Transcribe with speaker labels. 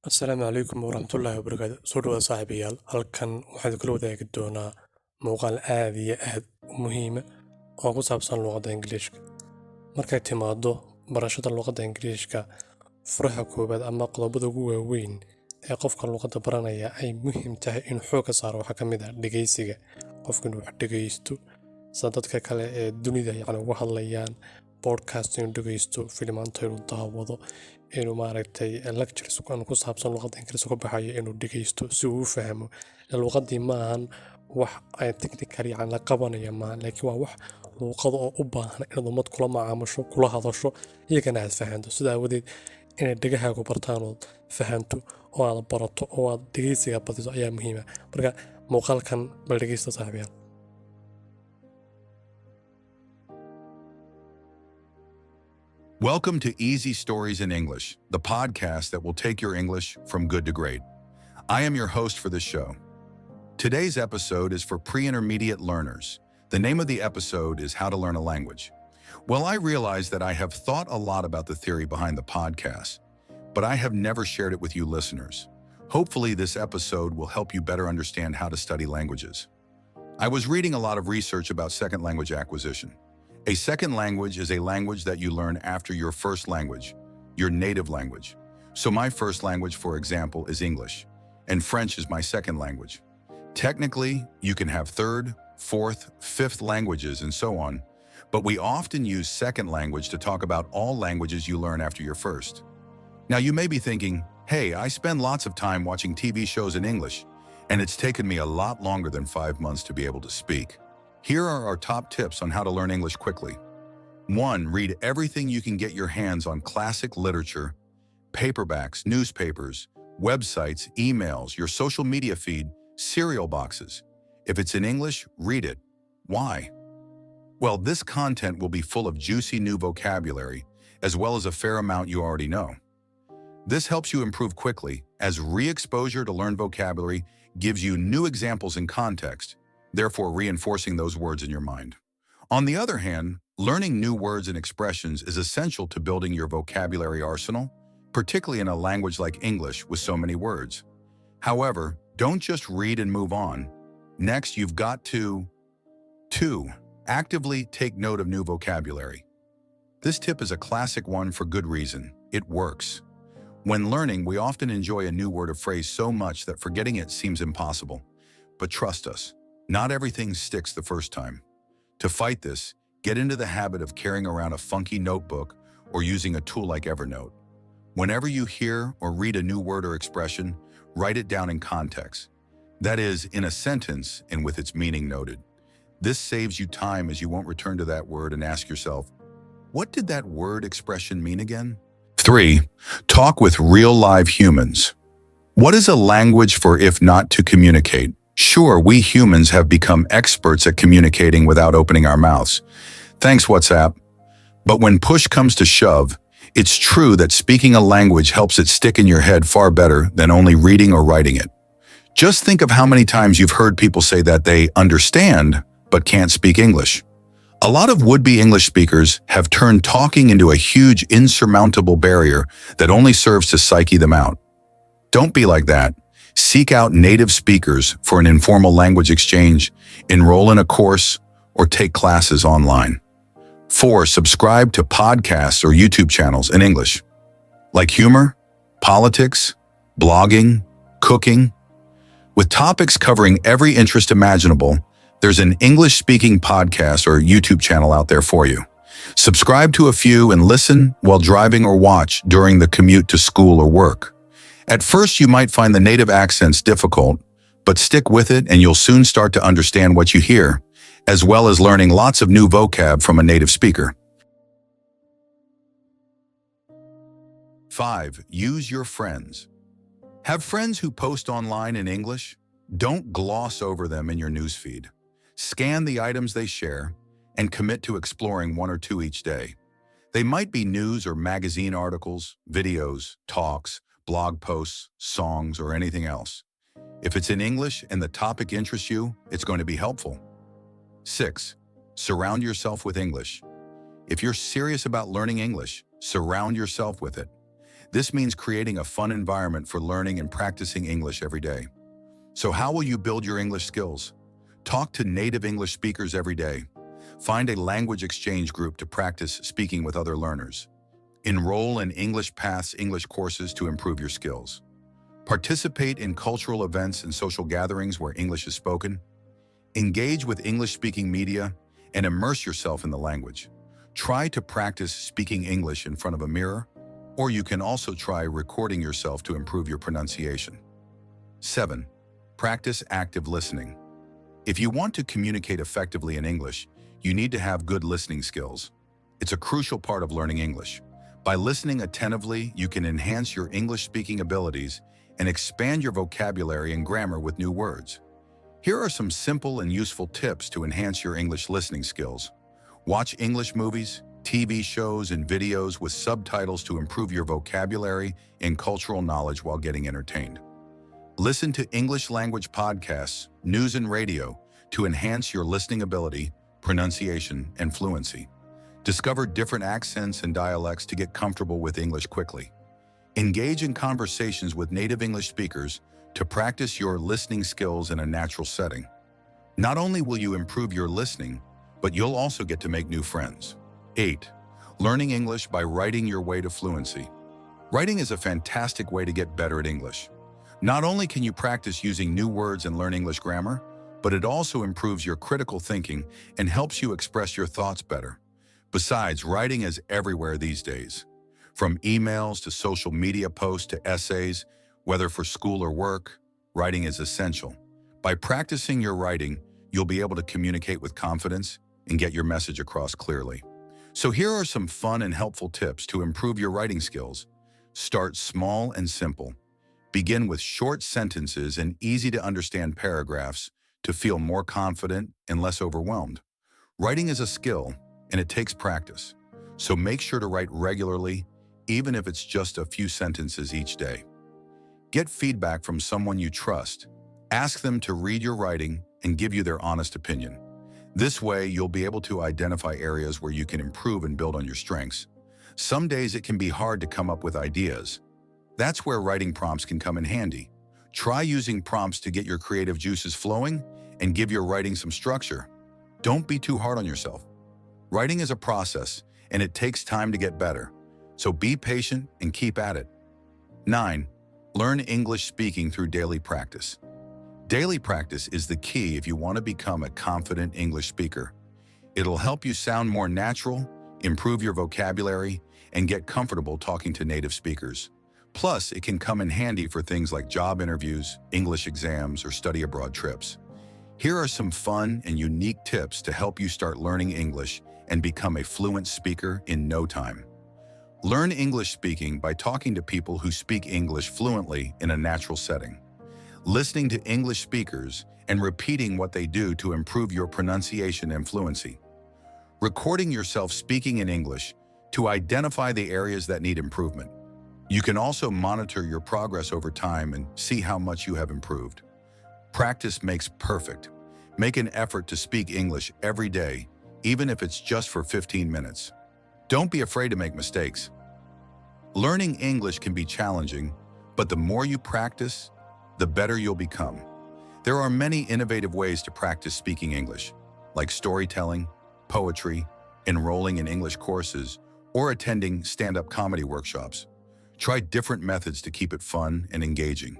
Speaker 1: Asalaamu calaykum waraxmatullaahi wabarakaatu. Soo dhawaada saaxiibayaal. Halkan waxaan kula wadaagi doonaa muuqaal aad iyo aad u muhiima oo ku saabsan luqadda Ingiriishka. Markay timaado barashada luqadda Ingiriishka, furaha koowaad ama qodobada ugu waaweyn ee qofka luqadda baranaya ay muhiim tahay inuu xoogga saaro waxaa ka mid ah dhagaysiga. Qofku inuu wax dhagaysto sida dadka kale ee dunida uga hadlayaan, podcast inuu dhagaysto, filimaanta inuu daawado, inuu lectures ku saabsan luqadda Ingiriiska ku baxayo inuu dhagaysto si uu u fahmo. Luqaddii maahan wax ay technical la qabanayo maahan, laakiin waa wax luqada oo u baahan inaad ummad kula macaamusho, kula hadasho, iyagana aad fahanto. Sidaa aawadeed inay dhagahaagu bartaan ood fahanto oo aad barato oo aad dhagaysiga badiso ayaa muhiim ah. Marka muuqaalkan bal dhagaysta saaxiibayaal.
Speaker 2: Welcome to Easy Stories in English, the podcast that will take your English from good to great. I am your host for this show. Today's episode is for pre-intermediate learners. The name of the episode is How to Learn a Language. Well, I realize that I have thought a lot about the theory behind the podcast, but I have never shared it with you listeners. Hopefully, this episode will help you better understand how to study languages. I was reading a lot of research about second language acquisition. A second language is a language that you learn after your first language, your native language. So my first language, for example, is English, and French is my second language. Technically, you can have third, fourth, fifth languages and so on, but we often use second language to talk about all languages you learn after your first. Now you may be thinking, hey, I spend lots of time watching TV shows in English, and it's taken me a lot longer than 5 months to be able to speak. Here are our top tips on how to learn English quickly. 1. Read everything you can get your hands on: classic literature, paperbacks, newspapers, websites, emails, your social media feed, cereal boxes. If it's in English, read it. Why? Well, this content will be full of juicy new vocabulary, as well as a fair amount you already know. This helps you improve quickly, as re-exposure to learn vocabulary gives you new examples in context, therefore reinforcing those words in your mind. On the other hand, learning new words and expressions is essential to building your vocabulary arsenal, particularly in a language like English with so many words. However, don't just read and move on. Next, you've got to 2. Actively take note of new vocabulary. This tip is a classic one for good reason. It works. When learning, we often enjoy a new word or phrase so much that forgetting it seems impossible. But trust us, not everything sticks the first time. To fight this, get into the habit of carrying around a funky notebook or using a tool like Evernote. Whenever you hear or read a new word or expression, write it down in context. That is, in a sentence and with its meaning noted. This saves you time, as you won't return to that word and ask yourself, what did that word expression mean again? 3. Talk with real live humans. What is a language for if not to communicate? Sure, we humans have become experts at communicating without opening our mouths. Thanks, WhatsApp. But when push comes to shove, it's true that speaking a language helps it stick in your head far better than only reading or writing it. Just think of how many times you've heard people say that they understand but can't speak English. A lot of would-be English speakers have turned talking into a huge insurmountable barrier that only serves to psyche them out. Don't be like that. Seek out native speakers for an informal language exchange, enroll in a course, or take classes online. 4. Subscribe to podcasts or YouTube channels in English, like humor, politics, blogging, cooking. With topics covering every interest imaginable, there's an English-speaking podcast or YouTube channel out there for you. Subscribe to a few and listen while driving or watch during the commute to school or work. At first, you might find the native accents difficult, but stick with it and you'll soon start to understand what you hear, as well as learning lots of new vocab from a native speaker. 5. Use your friends. Have friends who post online in English? Don't gloss over them in your newsfeed. Scan the items they share and commit to exploring 1 or 2 each day. They might be news or magazine articles, videos, talks, blog posts, songs, or anything else. If it's in English and the topic interests you, it's going to be helpful. 6. Surround yourself with English. If you're serious about learning English, surround yourself with it. This means creating a fun environment for learning and practicing English every day. So how will you build your English skills? Talk to native English speakers every day. Find a language exchange group to practice speaking with other learners. Enroll in English Paths English courses to improve your skills. Participate in cultural events and social gatherings where English is spoken. Engage with English-speaking media and immerse yourself in the language. Try to practice speaking English in front of a mirror, or you can also try recording yourself to improve your pronunciation. 7. Practice active listening. If you want to communicate effectively in English, you need to have good listening skills. It's a crucial part of learning English. By listening attentively, you can enhance your English-speaking abilities and expand your vocabulary and grammar with new words. Here are some simple and useful tips to enhance your English listening skills. Watch English movies, TV shows, and videos with subtitles to improve your vocabulary and cultural knowledge while getting entertained. Listen to English language podcasts, news, and radio to enhance your listening ability, pronunciation, and fluency. Discover different accents and dialects to get comfortable with English quickly. Engage in conversations with native English speakers to practice your listening skills in a natural setting. Not only will you improve your listening, but you'll also get to make new friends. 8. Learning English by writing your way to fluency. Writing is a fantastic way to get better at English. Not only can you practice using new words and learn English grammar, but it also improves your critical thinking and helps you express your thoughts better. Besides, writing is everywhere these days. From emails to social media posts to essays, whether for school or work, writing is essential. By practicing your writing, you'll be able to communicate with confidence and get your message across clearly. So here are some fun and helpful tips to improve your writing skills. Start small and simple. Begin with short sentences and easy-to-understand paragraphs to feel more confident and less overwhelmed. Writing is a skill, and it takes practice. So make sure to write regularly, even if it's just a few sentences each day. Get feedback from someone you trust. Ask them to read your writing and give you their honest opinion. This way, you'll be able to identify areas where you can improve and build on your strengths. Some days it can be hard to come up with ideas. That's where writing prompts can come in handy. Try using prompts to get your creative juices flowing and give your writing some structure. Don't be too hard on yourself. Writing is a process, and it takes time to get better. So be patient and keep at it. 9. Learn English speaking through daily practice. Daily practice is the key if you want to become a confident English speaker. It'll help you sound more natural, improve your vocabulary, and get comfortable talking to native speakers. Plus, it can come in handy for things like job interviews, English exams, or study abroad trips. Here are some fun and unique tips to help you start learning English and become a fluent speaker in no time. Learn English speaking by talking to people who speak English fluently in a natural setting. Listening to English speakers and repeating what they do to improve your pronunciation and fluency. Recording yourself speaking in English to identify the areas that need improvement. You can also monitor your progress over time and see how much you have improved. Practice makes perfect. Make an effort to speak English every day, even if it's just for 15 minutes. Don't be afraid to make mistakes. Learning English can be challenging, but the more you practice, the better you'll become. There are many innovative ways to practice speaking English, like storytelling, poetry, enrolling in English courses, or attending stand-up comedy workshops. Try different methods to keep it fun and engaging.